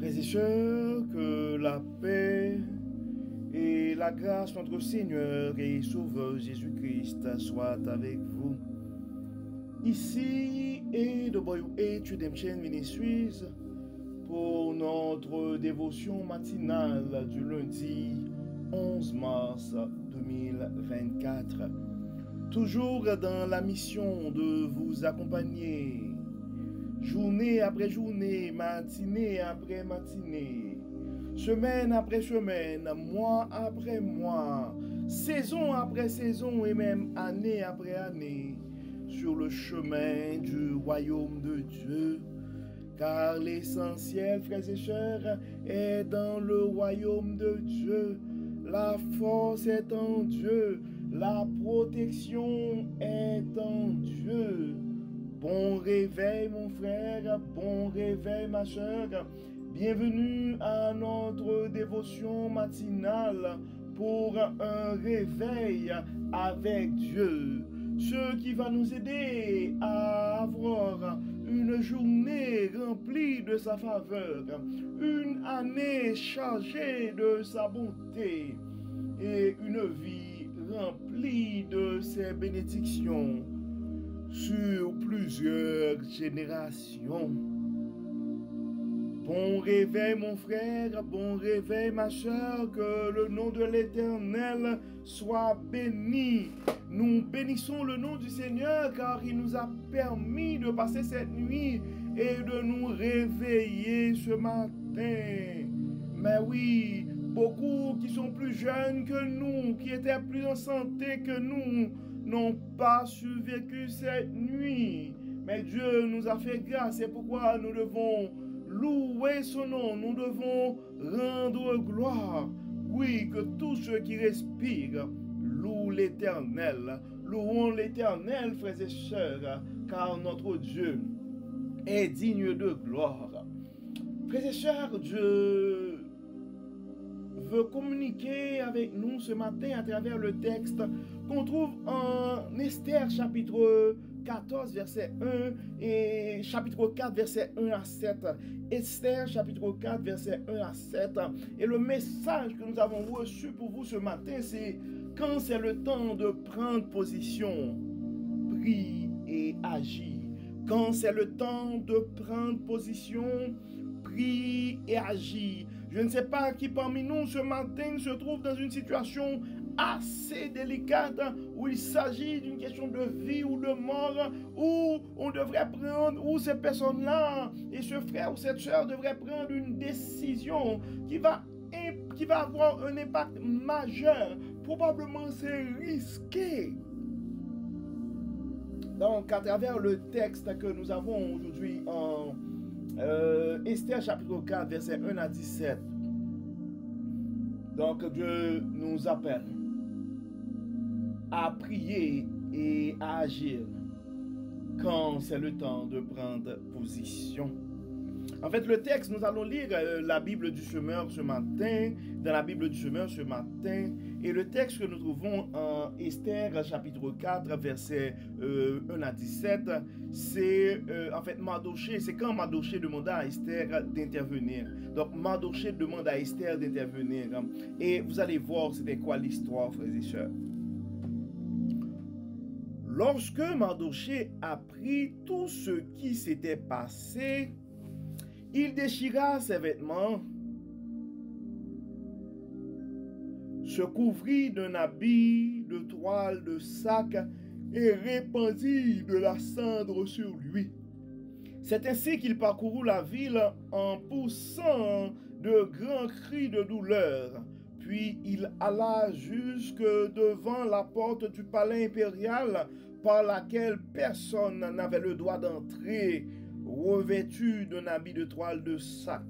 Frères et sœurs, que la paix et la grâce de notre Seigneur et Sauveur Jésus-Christ soient avec vous. Ici et de Boyou Redemption Ministries pour notre dévotion matinale du lundi 11 mars 2024. Toujours dans la mission de vous accompagner journée après journée, matinée après matinée, semaine après semaine, mois après mois, saison après saison et même année après année, sur le chemin du royaume de Dieu. Car l'essentiel, frères et sœurs, est dans le royaume de Dieu. La force est en Dieu. La protection est en Dieu. Bon réveil mon frère, bon réveil ma sœur. Bienvenue à notre dévotion matinale pour un réveil avec Dieu. Ce qui va nous aider à avoir une journée remplie de sa faveur, une année chargée de sa bonté et une vie remplie de ses bénédictions sur plusieurs générations. Bon réveil mon frère, bon réveil ma soeur, que le nom de l'Éternel soit béni. Nous bénissons le nom du Seigneur car il nous a permis de passer cette nuit et de nous réveiller ce matin. Mais oui, beaucoup qui sont plus jeunes que nous, qui étaient plus en santé que nous, n'ont pas survécu cette nuit. Mais Dieu nous a fait grâce, c'est pourquoi nous devons louer son nom, nous devons rendre gloire. Oui, que tous ceux qui respirent louent l'Éternel. Louons l'Éternel, frères et sœurs, car notre Dieu est digne de gloire. Frères et sœurs, Dieu veut communiquer avec nous ce matin à travers le texte qu'on trouve en Esther chapitre 14 verset 1 et chapitre 4 verset 1 à 7. Esther chapitre 4 verset 1 à 7. Et le message que nous avons reçu pour vous ce matin, c'est quand c'est le temps de prendre position, prie et agis. Quand c'est le temps de prendre position, prie et agis. Je ne sais pas qui parmi nous ce matin se trouve dans une situation assez délicate où il s'agit d'une question de vie ou de mort, où on devrait prendre, où ces personnes-là et ce frère ou cette soeur devraient prendre une décision qui va avoir un impact majeur. Probablement c'est risqué. Donc à travers le texte que nous avons aujourd'hui en Esther chapitre 4 verset 1 à 17, donc Dieu nous appelle à prier et à agir quand c'est le temps de prendre position. En fait, le texte, nous allons lire la Bible du semeur ce matin, dans la Bible du semeur ce matin, et le texte que nous trouvons en Esther chapitre 4 verset 1 à 17, c'est en fait Mardochée, c'est quand Mardochée demanda à Esther d'intervenir. Donc Mardochée demande à Esther d'intervenir, et vous allez voir c'était quoi l'histoire, frères et sœurs. Lorsque Mardochée apprit tout ce qui s'était passé, il déchira ses vêtements, se couvrit d'un habit de toile de sac et répandit de la cendre sur lui. C'est ainsi qu'il parcourut la ville en poussant de grands cris de douleur. Puis il alla jusque devant la porte du palais impérial par laquelle personne n'avait le droit d'entrer, revêtu d'un habit de toile de sac.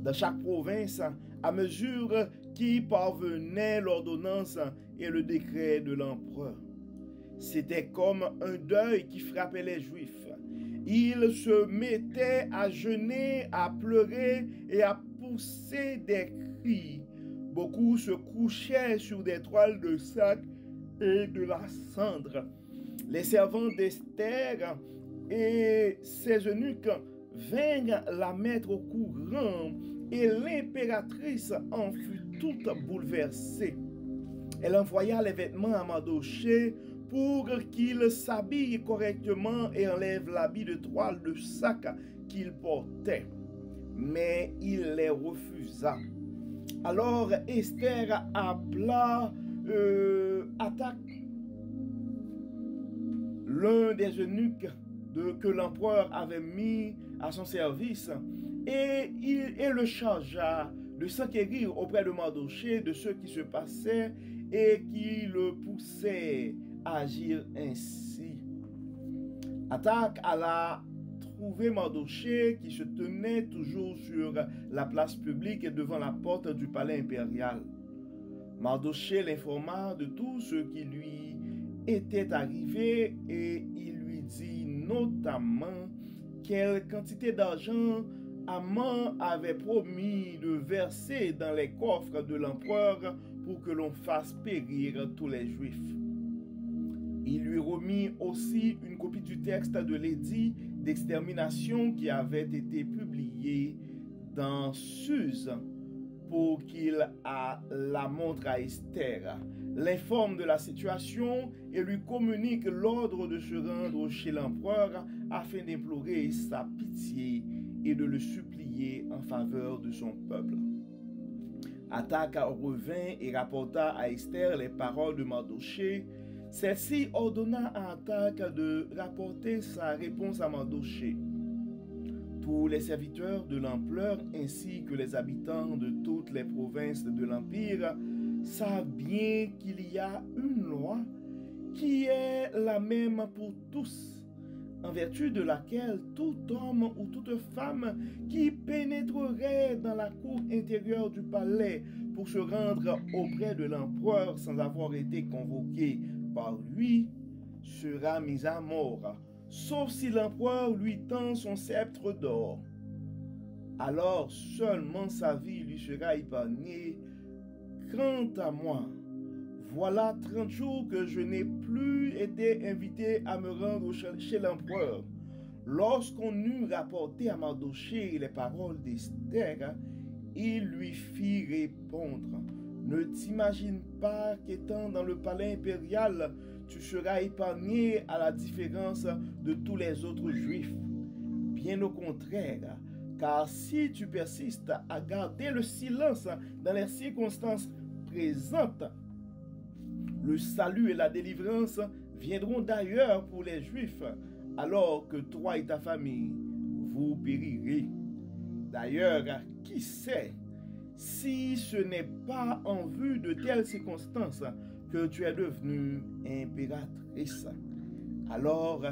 Dans chaque province, à mesure qu'y parvenait l'ordonnance et le décret de l'empereur, c'était comme un deuil qui frappait les Juifs. Ils se mettaient à jeûner, à pleurer et à pousser des cris. Beaucoup se couchaient sur des toiles de sac et de la cendre. Les servants d'Esther et ses eunuques vinrent la mettre au courant et l'impératrice en fut toute bouleversée. Elle envoya les vêtements à Mardochée pour qu'il s'habille correctement et enlève l'habit de toile de sac qu'il portait. Mais il les refusa. Alors Esther appela Hatach, l'un des eunuques que l'empereur avait mis à son service, et le chargea de s'enquérir auprès de Mardochée de ce qui se passait et qui le poussait à agir ainsi. Hatach alla trouver Mardochée qui se tenait toujours sur la place publique et devant la porte du palais impérial. Mardochée l'informa de tout ce qui lui était arrivé et il lui dit notamment quelle quantité d'argent Haman avait promis de verser dans les coffres de l'empereur pour que l'on fasse périr tous les Juifs. Il lui remit aussi une copie du texte de l'édit d'extermination qui avait été publié dans Suse pour qu'il la montre à Esther, l'informe de la situation et lui communique l'ordre de se rendre chez l'empereur afin d'implorer sa pitié et de le supplier en faveur de son peuple. Hatach revint et rapporta à Esther les paroles de Mardochée. Celle-ci ordonna à Hatach de rapporter sa réponse à Mardochée. Tous les serviteurs de l'empereur ainsi que les habitants de toutes les provinces de l'Empire savent bien qu'il y a une loi qui est la même pour tous, en vertu de laquelle tout homme ou toute femme qui pénétrerait dans la cour intérieure du palais pour se rendre auprès de l'empereur sans avoir été convoqué par lui sera mis à mort, sauf si l'empereur lui tend son sceptre d'or. Alors seulement sa vie lui sera épargnée. Quant à moi, voilà 30 jours que je n'ai plus été invité à me rendre chez l'empereur. Lorsqu'on eut rapporté à Mardochée les paroles d'Esther, il lui fit répondre: ne t'imagine pas qu'étant dans le palais impérial, tu seras épargné à la différence de tous les autres Juifs. Bien au contraire, car si tu persistes à garder le silence dans les circonstances présentes, le salut et la délivrance viendront d'ailleurs pour les Juifs, alors que toi et ta famille, vous périrez. D'ailleurs, qui sait si ce n'est pas en vue de telles circonstances que tu es devenue impératrice. Alors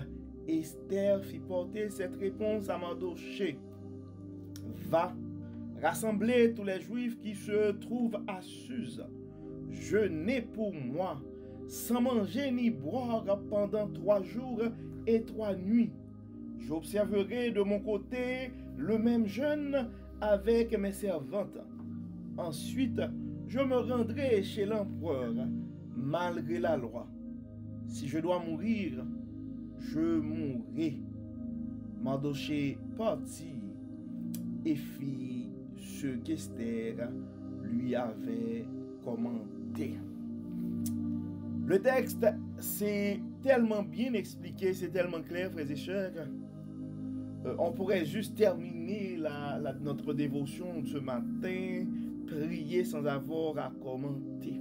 Esther fit porter cette réponse à Mardochée: va, rassembler tous les Juifs qui se trouvent à Suse. Jeûnez pour moi, sans manger ni boire pendant 3 jours et 3 nuits. J'observerai de mon côté le même jeûne avec mes servantes. Ensuite, je me rendrai chez l'empereur, malgré la loi. Si je dois mourir, je mourrai. Mardochée partit et fit ce qu'Esther lui avait commandé. Le texte, c'est tellement bien expliqué, c'est tellement clair, frères et sœurs. On pourrait juste terminer notre dévotion de ce matin, prier sans avoir à commenter.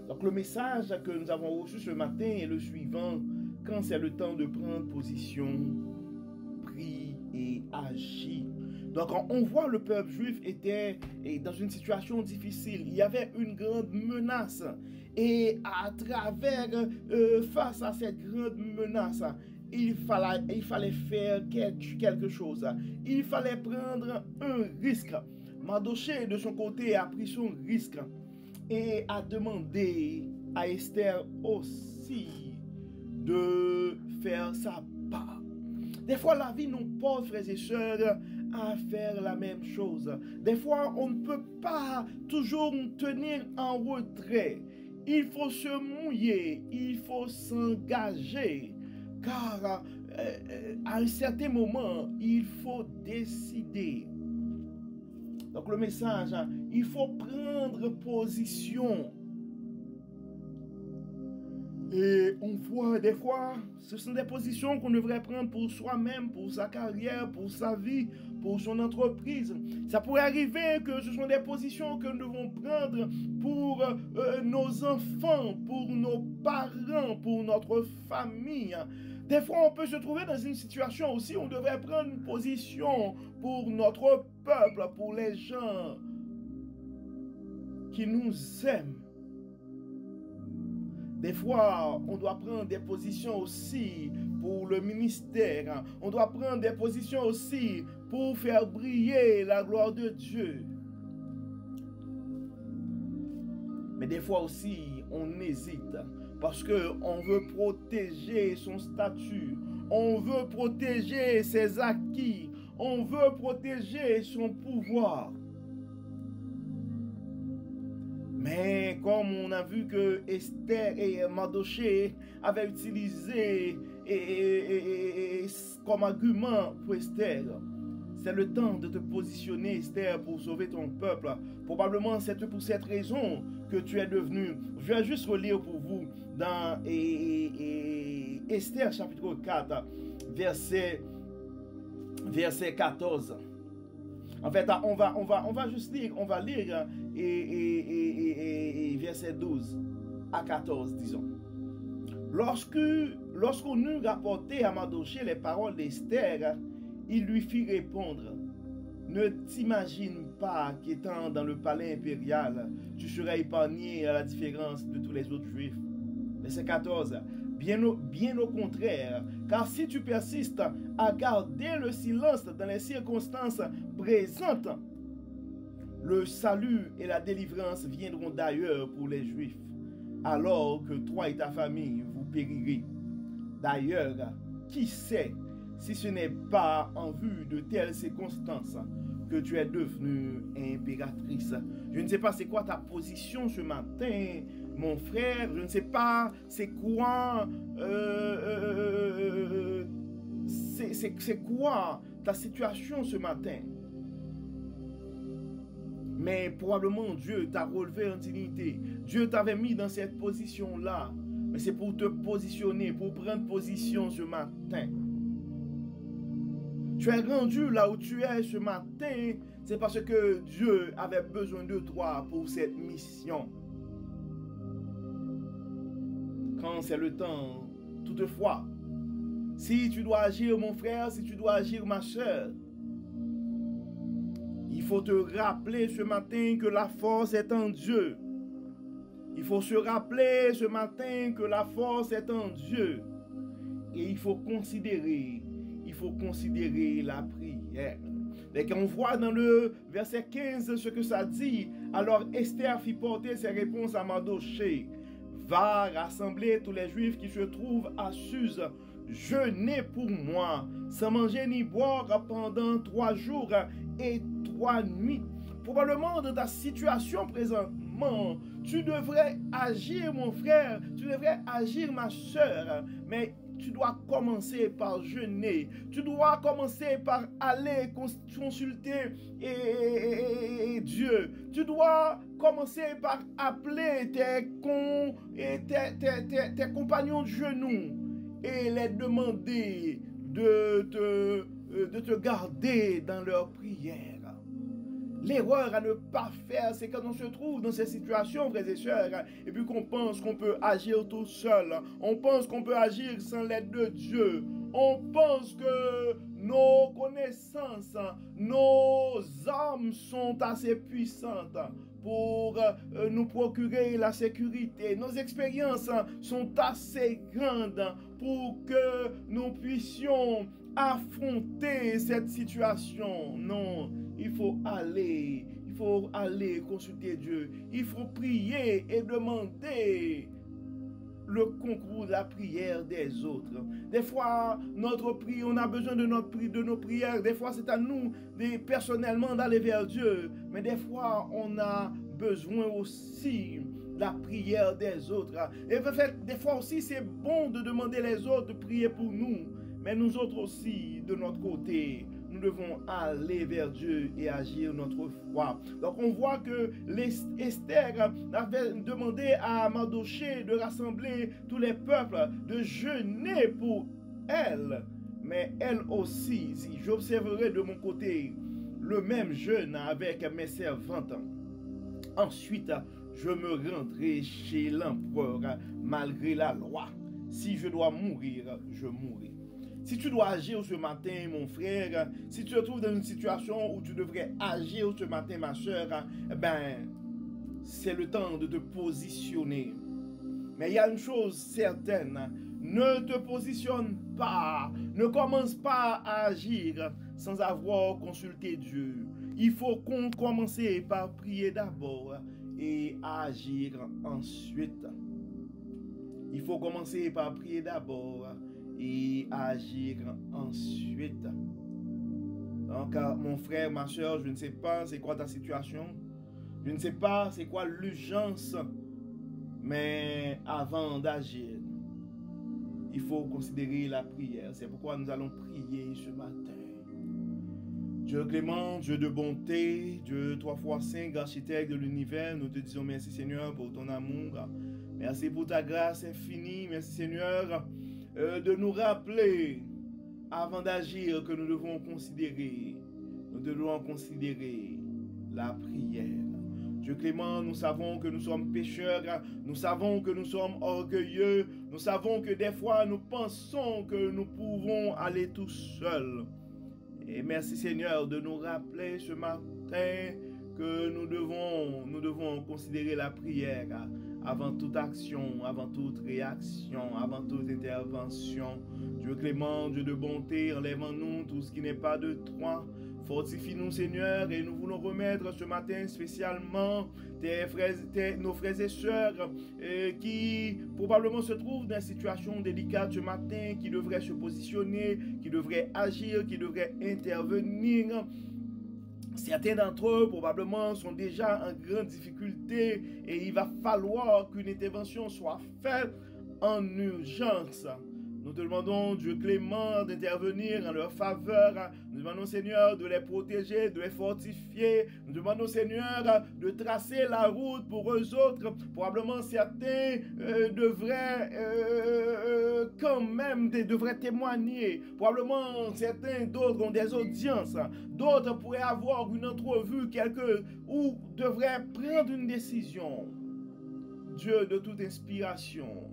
Donc le message que nous avons reçu ce matin est le suivant: quand c'est le temps de prendre position, prie et agis. Donc on voit le peuple juif était dans une situation difficile. Il y avait une grande menace. Et à travers, face à cette grande menace, il fallait faire quelque chose. Il fallait prendre un risque. Mardochée, de son côté, a pris son risque et a demandé à Esther aussi de faire sa part. Des fois, la vie nous porte, frères et sœurs, à faire la même chose. Des fois, on ne peut pas toujours tenir en retrait. Il faut se mouiller, il faut s'engager. Car à un certain moment, il faut décider. Donc le message, hein, il faut prendre position. Et on voit des fois, ce sont des positions qu'on devrait prendre pour soi-même, pour sa carrière, pour sa vie, pour son entreprise. Ça pourrait arriver que ce sont des positions que nous devons prendre pour nos enfants, pour nos parents, pour notre famille. Des fois, on peut se trouver dans une situation aussi où on devrait prendre une position pour notre peuple, pour les gens qui nous aiment. Des fois, on doit prendre des positions aussi pour le ministère. On doit prendre des positions aussi pour faire briller la gloire de Dieu. Mais des fois aussi, on hésite parce qu'on veut protéger son statut. On veut protéger ses acquis. On veut protéger son pouvoir. Mais comme on a vu que Esther et Mardochée avaient utilisé comme argument pour Esther, c'est le temps de te positionner, Esther, pour sauver ton peuple. Probablement c'est pour cette raison que tu es devenu. Je vais juste relire pour vous dans Esther chapitre 4, verset 14. En fait, on va juste lire, on va lire verset 12 à 14, disons. Lorsqu'on eut rapporté à Mardochée les paroles d'Esther, il lui fit répondre: ne t'imagine pas qu'étant dans le palais impérial, tu seras épargné à la différence de tous les autres juifs. Verset 14. Bien au contraire, car si tu persistes à garder le silence dans les circonstances présentes, le salut et la délivrance viendront d'ailleurs pour les Juifs, alors que toi et ta famille vous périrez. D'ailleurs, qui sait si ce n'est pas en vue de telles circonstances que tu es devenue impératrice. Je ne sais pas c'est quoi ta position ce matin, mon frère. Je ne sais pas c'est quoi c'est quoi ta situation ce matin. Mais probablement Dieu t'a relevé en dignité. Dieu t'avait mis dans cette position-là. Mais c'est pour te positionner, pour prendre position ce matin. Tu es rendu là où tu es ce matin, c'est parce que Dieu avait besoin de toi pour cette mission. Quand c'est le temps, toutefois, si tu dois agir mon frère, si tu dois agir ma soeur, il faut te rappeler ce matin que la force est en Dieu. Il faut se rappeler ce matin que la force est en Dieu. Et il faut considérer la prière. Et qu'on voit dans le verset 15 ce que ça dit. Alors Esther fit porter ses réponses à Mardochée. Va rassembler tous les Juifs qui se trouvent à Suse. Jeûnez pour moi, sans manger ni boire pendant 3 jours et 3 nuits. Probablement dans ta situation présentement, tu devrais agir mon frère, tu devrais agir ma soeur, mais tu dois commencer par jeûner. Tu dois commencer par aller consulter Dieu. Tu dois commencer par appeler tes compagnons de genoux et les demander de te garder dans leur prière. L'erreur à ne pas faire, c'est quand on se trouve dans ces situations, frères et sœurs, et puis qu'on pense qu'on peut agir tout seul. On pense qu'on peut agir sans l'aide de Dieu. On pense que nos connaissances, nos âmes sont assez puissantes pour nous procurer la sécurité. Nos expériences sont assez grandes pour que nous puissions affronter cette situation. Non. Il faut aller consulter Dieu. Il faut prier et demander le concours de la prière des autres. Des fois, on a besoin de nos prières. Des fois, c'est à nous, personnellement, d'aller vers Dieu. Mais des fois, on a besoin aussi de la prière des autres. Et en fait, des fois aussi, c'est bon de demander les autres de prier pour nous. mais nous autres aussi, de notre côté, nous devons aller vers Dieu et agir notre foi. Donc on voit que Esther avait demandé à Mardochée de rassembler tous les peuples, de jeûner pour elle. Mais elle aussi, si j'observerai de mon côté le même jeûne avec mes servantes, ensuite je me rendrai chez l'empereur malgré la loi. Si je dois mourir, je mourrai. Si tu dois agir ce matin, mon frère, si tu te trouves dans une situation où tu devrais agir ce matin, ma soeur, ben, c'est le temps de te positionner. Mais il y a une chose certaine, ne te positionne pas, ne commence pas à agir sans avoir consulté Dieu. Il faut commencer par prier d'abord et agir ensuite. Il faut commencer par prier d'abord et agir ensuite. Donc, mon frère, ma soeur, je ne sais pas c'est quoi ta situation. Je ne sais pas c'est quoi l'urgence. Mais avant d'agir, il faut considérer la prière. C'est pourquoi nous allons prier ce matin. Dieu clément, Dieu de bonté, Dieu trois fois saint, architecte de l'univers, nous te disons merci Seigneur pour ton amour. Merci pour ta grâce infinie. Merci Seigneur de nous rappeler avant d'agir que nous devons considérer. Nous devons considérer la prière. Dieu clément, nous savons que nous sommes pécheurs, nous savons que nous sommes orgueilleux, nous savons que des fois nous pensons que nous pouvons aller tout seuls. Et merci Seigneur de nous rappeler ce matin que nous devons considérer la prière avant toute action, avant toute réaction, avant toute intervention. Dieu clément, Dieu de bonté, enlève en nous tout ce qui n'est pas de toi. Fortifie-nous, Seigneur, et nous voulons remettre ce matin spécialement nos frères et sœurs qui probablement se trouvent dans une situation délicate ce matin, qui devraient se positionner, qui devraient agir, qui devraient intervenir. Certains d'entre eux probablement sont déjà en grande difficulté et il va falloir qu'une intervention soit faite en urgence. Nous te demandons, Dieu clément, d'intervenir en leur faveur. Nous demandons, Seigneur, de les protéger, de les fortifier. Nous demandons, Seigneur, de tracer la route pour eux autres. Probablement, certains devraient quand même témoigner. Probablement, certains d'autres ont des audiences. D'autres pourraient avoir une entrevue, ou devraient prendre une décision. Dieu de toute inspiration,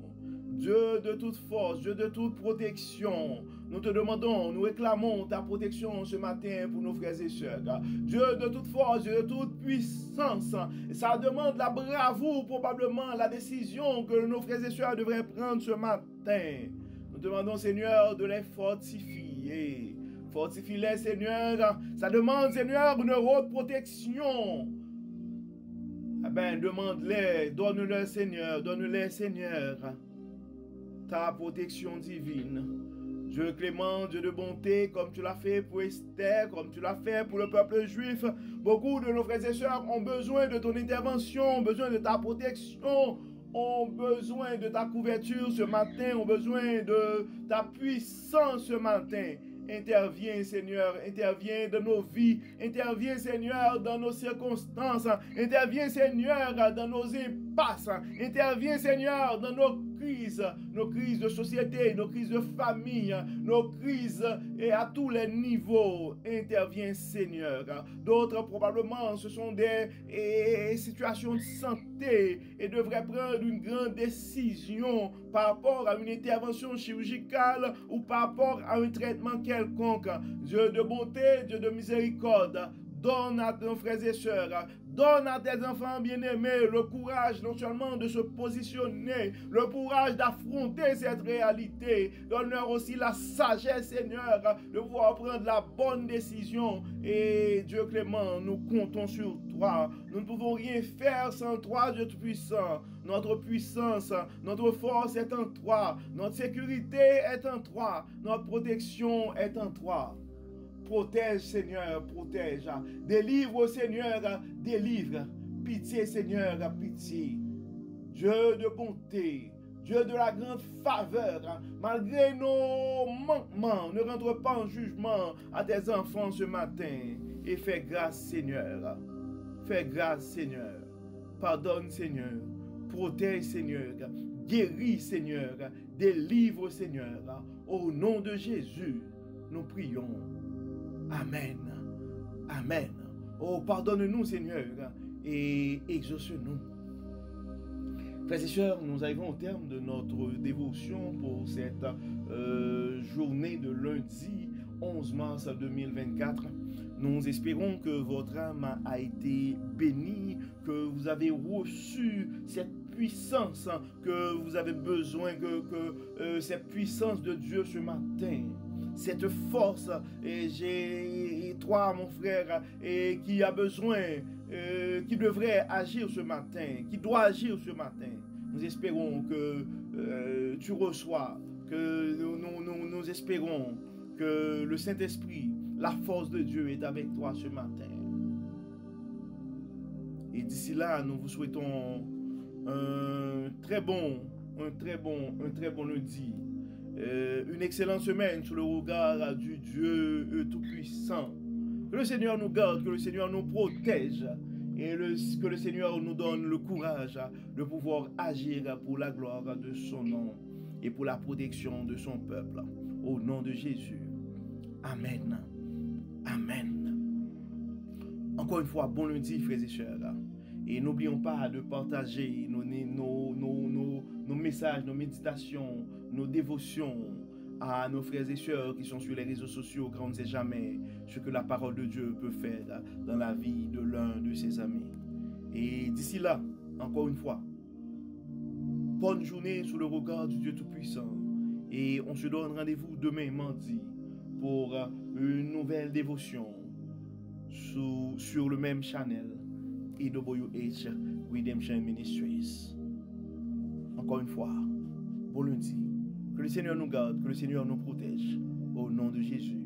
Dieu de toute force, Dieu de toute protection, nous te demandons, nous réclamons ta protection ce matin pour nos frères et sœurs. Dieu de toute force, Dieu de toute puissance, et ça demande la bravoure, probablement la décision que nos frères et sœurs devraient prendre ce matin. Nous te demandons, Seigneur, de les fortifier. Fortifie-les, Seigneur. Ça demande, Seigneur, une haute protection. Eh bien, demande-les, donne-les, Seigneur, ta protection divine. Dieu clément, Dieu de bonté, comme tu l'as fait pour Esther, comme tu l'as fait pour le peuple juif. Beaucoup de nos frères et sœurs ont besoin de ton intervention, ont besoin de ta protection, ont besoin de ta couverture ce matin, ont besoin de ta puissance ce matin. Interviens, Seigneur, interviens dans nos vies, interviens, Seigneur, dans nos circonstances, interviens, Seigneur, dans nos impasses, interviens, Seigneur, dans nos crises de société, nos crises de famille, nos crises et à tous les niveaux. Interviens, Seigneur. D'autres, probablement, ce sont des situations de santé et devraient prendre une grande décision par rapport à une intervention chirurgicale ou par rapport à un traitement quelconque. Dieu de bonté, Dieu de miséricorde, donne à nos frères et sœurs, donne à tes enfants bien-aimés le courage non seulement de se positionner, le courage d'affronter cette réalité. Donne-leur aussi la sagesse, Seigneur, de pouvoir prendre la bonne décision. Et Dieu clément, nous comptons sur toi. Nous ne pouvons rien faire sans toi, Dieu puissant. Notre puissance, notre force est en toi. Notre sécurité est en toi. Notre protection est en toi. Protège, Seigneur, protège. Délivre, Seigneur, délivre. Pitié, Seigneur, pitié. Dieu de bonté, Dieu de la grande faveur, malgré nos manquements, ne rentre pas en jugement à tes enfants ce matin et fais grâce, Seigneur. Fais grâce, Seigneur. Pardonne, Seigneur. Protège, Seigneur. Guéris, Seigneur. Délivre, Seigneur. Au nom de Jésus, nous prions. Amen. Amen. Oh, pardonne-nous, Seigneur, et exauce-nous. Frères et sœurs, nous arrivons au terme de notre dévotion pour cette journée de lundi 11 mars 2024. Nous espérons que votre âme a été bénie, que vous avez reçu cette puissance que vous avez besoin, que cette puissance de Dieu ce matin, cette force, et j'ai toi, mon frère, et qui a besoin, qui devrait agir ce matin, qui doit agir ce matin. Nous espérons que tu reçois, que nous espérons que le Saint-Esprit, la force de Dieu est avec toi ce matin. Et d'ici là, nous vous souhaitons un très bon lundi. Une excellente semaine sous le regard du Dieu Tout-Puissant. Que le Seigneur nous garde, que le Seigneur nous protège et que le Seigneur nous donne le courage de pouvoir agir pour la gloire de son nom et pour la protection de son peuple. Au nom de Jésus. Amen. Amen. Encore une fois, bon lundi, frères et sœurs. Et n'oublions pas de partager nos messages, nos méditations, nos dévotions à nos frères et sœurs qui sont sur les réseaux sociaux, car on ne sait jamais ce que la parole de Dieu peut faire dans la vie de l'un de ses amis. Et d'ici là, encore une fois, bonne journée sous le regard du Dieu Tout-Puissant. Et on se donne rendez-vous demain, mardi, pour une nouvelle dévotion sur le même channel, EWH Redemption Ministries. Encore une fois, bon lundi. Que le Seigneur nous garde, que le Seigneur nous protège. Au nom de Jésus.